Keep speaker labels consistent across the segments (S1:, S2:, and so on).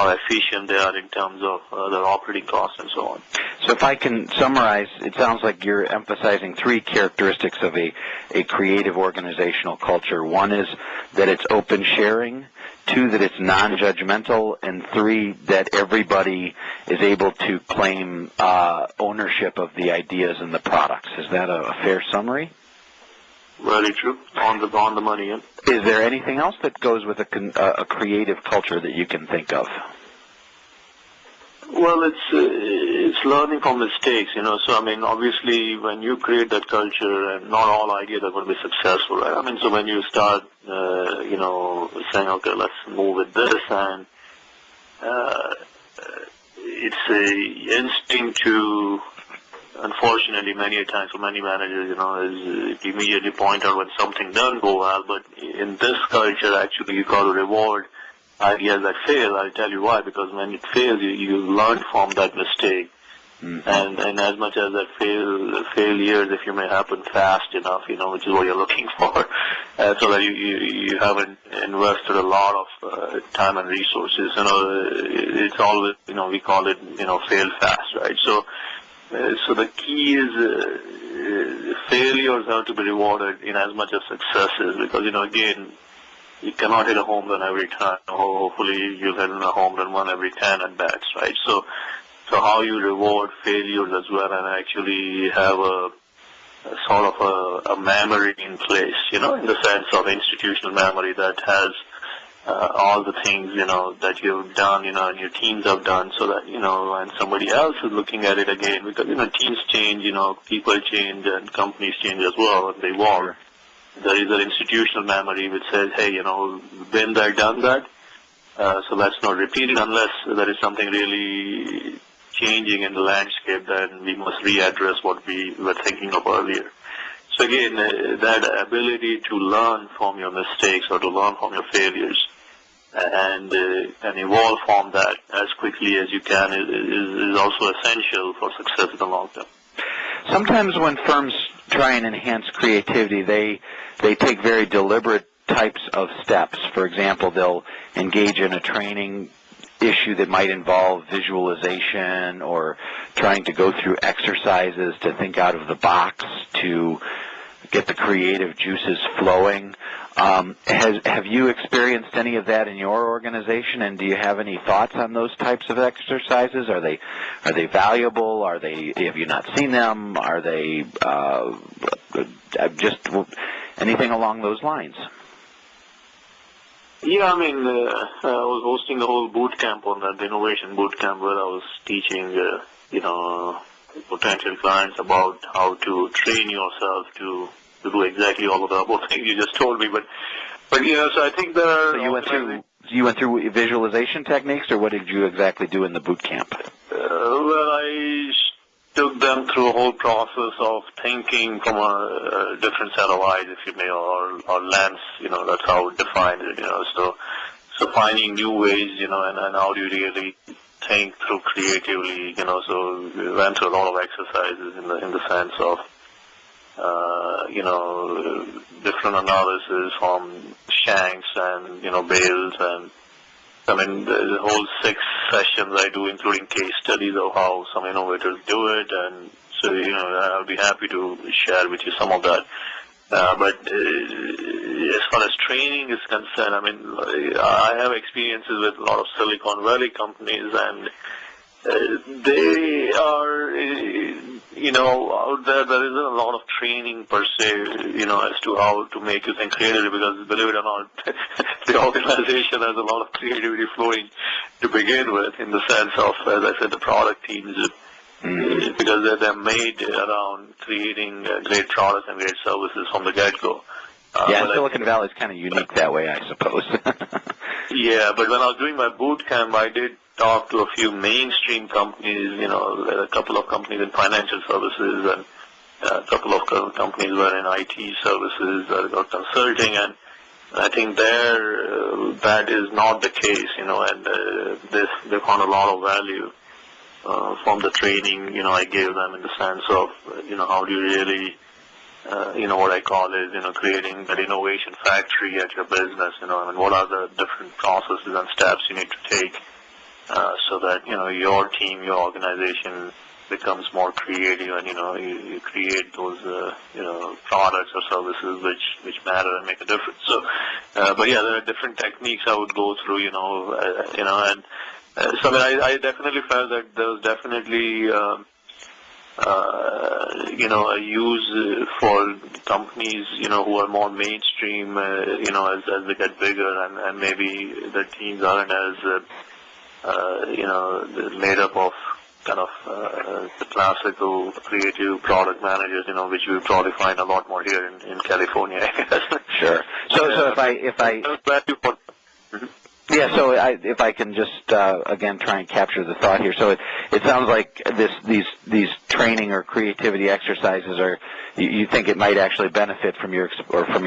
S1: how efficient they are in terms of their operating costs and so on.
S2: So if I can summarize, it sounds like you're emphasizing three characteristics of a creative organizational culture. One is that it's open sharing, two, that it's non-judgmental, and three, that everybody is able to claim ownership of the ideas and the products. Is that a fair summary?
S1: Very true. On the money. Yeah.
S2: Is there anything else that goes with a creative culture that you can think of?
S1: Well, it's learning from mistakes, So, I mean, obviously, when you create that culture, and not all ideas are going to be successful, right? I mean, so when you start, saying, okay, let's move with this, and it's a instinct to, unfortunately, many times for many managers, is immediately point out when something doesn't go well. But in this culture, actually, you got to reward ideas that fail. I'll tell you why. Because when it fails, you learn from that mistake. Mm-hmm. And as much as that failures, if you may happen fast enough, which is what you're looking for, so that you haven't invested a lot of time and resources. It's always, we call it, fail fast, right? So the key is failures have to be rewarded in as much as successes, because, again, you cannot hit a home run every time. Hopefully you'll hit a home run one every 10 at bats, right? So how you reward failures as well, and actually have a sort of a memory in place, in the sense of institutional memory that has all the things, that you've done, and your teams have done, so that, and somebody else is looking at it again, because, teams change, people change, and companies change as well, and they evolve. There is an institutional memory which says, hey, been there, done that, so let's not repeat it unless there is something really changing in the landscape, then we must readdress what we were thinking of earlier. So again, that ability to learn from your mistakes or to learn from your failures and evolve from that as quickly as you can is also essential for success in the long term.
S2: Sometimes when firms try and enhance creativity, they take very deliberate types of steps. For example, they'll engage in a training issue that might involve visualization or trying to go through exercises to think out of the box to get the creative juices flowing. Have you experienced any of that in your organization, and do you have any thoughts on those types of exercises? Are they valuable? Have you not seen them? Are they just anything along those lines?
S1: Yeah, I mean, I was hosting the whole boot camp on that, the innovation boot camp, where I was teaching, potential clients about how to train yourself to do exactly all of the above things you just told me. But so I think there are...
S2: So you went through visualization techniques, or what did you exactly do in the boot camp?
S1: Well, I took them through a whole process of thinking from a different set of eyes, if you may, or lens, that's how I defined it, so finding new ways, and how do you really think through creatively, so we went through a lot of exercises in the sense of, different analysis from Shanks and, Bales, and I mean, the whole 6 sessions I do, including case studies of how some innovators do it, and so, I'll be happy to share with you some of that. But as far as training is concerned, I mean, I have experiences with a lot of Silicon Valley companies, and they are, out there isn't a lot of training per se, as to how to make you think creatively, because believe it or not, the organization has a lot of creativity flowing to begin with, in the sense of, as I said, the product teams, because they're made around creating great products and great services from the get-go.
S2: Silicon Valley is kind of unique that way, I suppose.
S1: Yeah, but when I was doing my boot camp, I did talk to a few mainstream companies, a couple of companies in financial services, and a couple of companies were in IT services or consulting, and I think there that is not the case, and they found a lot of value from the training, I gave them, in the sense of, how do you really, what I call is, creating that innovation factory at your business, and what are the different processes and steps you need to take so that, your team, your organization becomes more creative, and, you create those, products or services which matter and make a difference. So, but yeah, there are different techniques I would go through, and so I definitely felt that there was definitely, a use for companies, who are more mainstream, as they get bigger, and maybe the teams aren't as, made up of kind of the classical creative product managers, which we probably find a lot more here in California.
S2: Sure. So if I yeah, so if I can just again try and capture the thought here. So it sounds like these training or creativity exercises are, you think it might actually benefit from your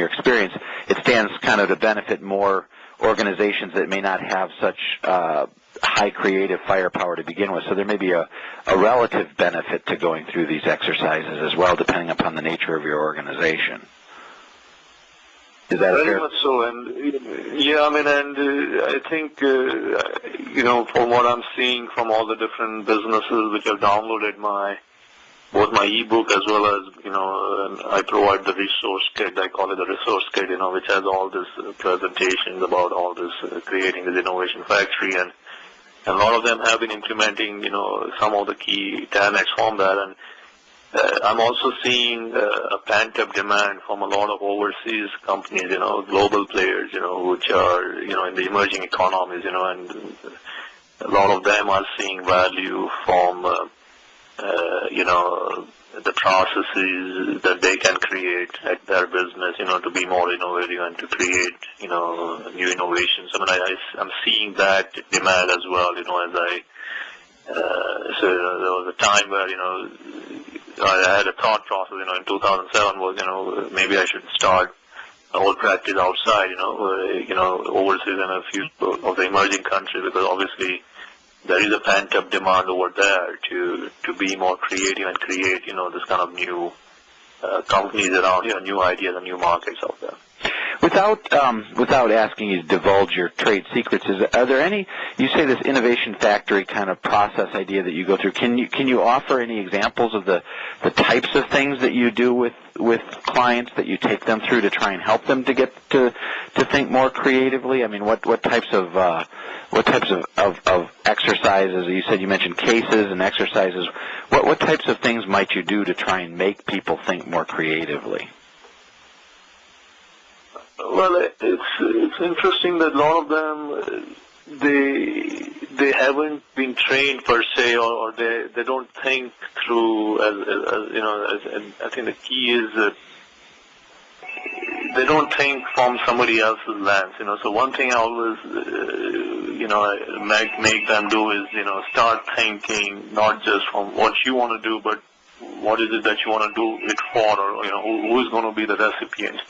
S2: experience. It stands kind of to benefit more organizations that may not have such high creative firepower to begin with. So there may be a relative benefit to going through these exercises as well, depending upon the nature of your organization. Is that
S1: very much so? And yeah, and I think from what I'm seeing from all the different businesses which have downloaded both my ebook as well as I provide the resource kit. I call it the resource kit, which has all this presentations about all this creating this innovation factory, and a lot of them have been implementing some of the key tenets from that. And I'm also seeing a pent-up demand from a lot of overseas companies, global players, which are, in the emerging economies, and a lot of them are seeing value from, the processes that they can create at their business, to be more innovative and to create, new innovations. I'm seeing that demand as well, as so there was a time where, I had a thought process, in 2007 was, maybe I should start a whole practice outside, overseas in a few of the emerging countries, because obviously there is a pent-up demand over there to be more creative and create, this kind of new companies around, new ideas and new markets out there.
S2: Without asking you to divulge your trade secrets, are there any? You say this innovation factory kind of process idea that you go through. Can you offer any examples of the types of things that you do with clients that you take them through to try and help them to get to think more creatively? What types of exercises? You mentioned cases and exercises. What types of things might you do to try and make people think more creatively?
S1: Well, it's interesting that a lot of them they haven't been trained per se, or they don't think through as I think the key is that they don't think from somebody else's lens. So one thing I always make them do is start thinking not just from what you want to do, but what is it that you want to do it for, or who is going to be the recipient.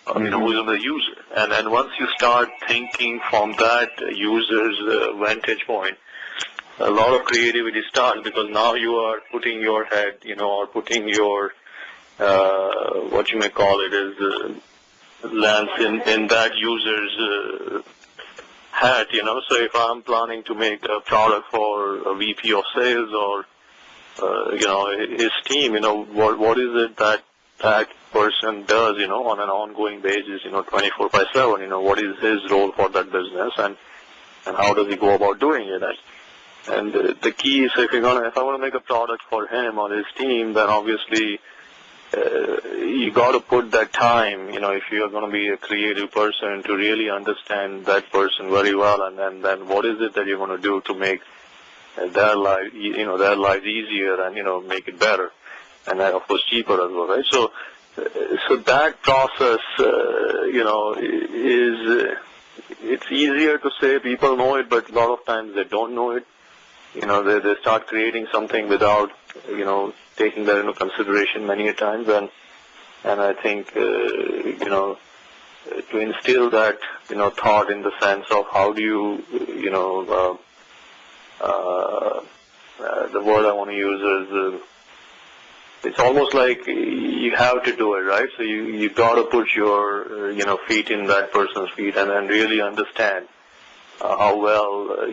S1: Who's the user. And once you start thinking from that user's vantage point, a lot of creativity starts, because now you are putting your head, or putting your, what you may call it, is lens in that user's hat, So if I'm planning to make a product for a VP of sales or, his team, what is it that person does, on an ongoing basis, 24/7, what is his role for that business, and how does he go about doing it? And the key is, if I want to make a product for him or his team, then obviously you got to put that time, if you are going to be a creative person, to really understand that person very well, and then what is it that you're going to do to make their life, their lives easier, and make it better, and then of course cheaper as well, right? So that process, is it's easier to say people know it, but a lot of times they don't know it. They start creating something without, taking that into consideration many a times, and I think, to instill that, thought in the sense of how do you, the word I want to use is, it's almost like you have to do it, right? So you got to put your, feet in that person's feet, and really understand how well,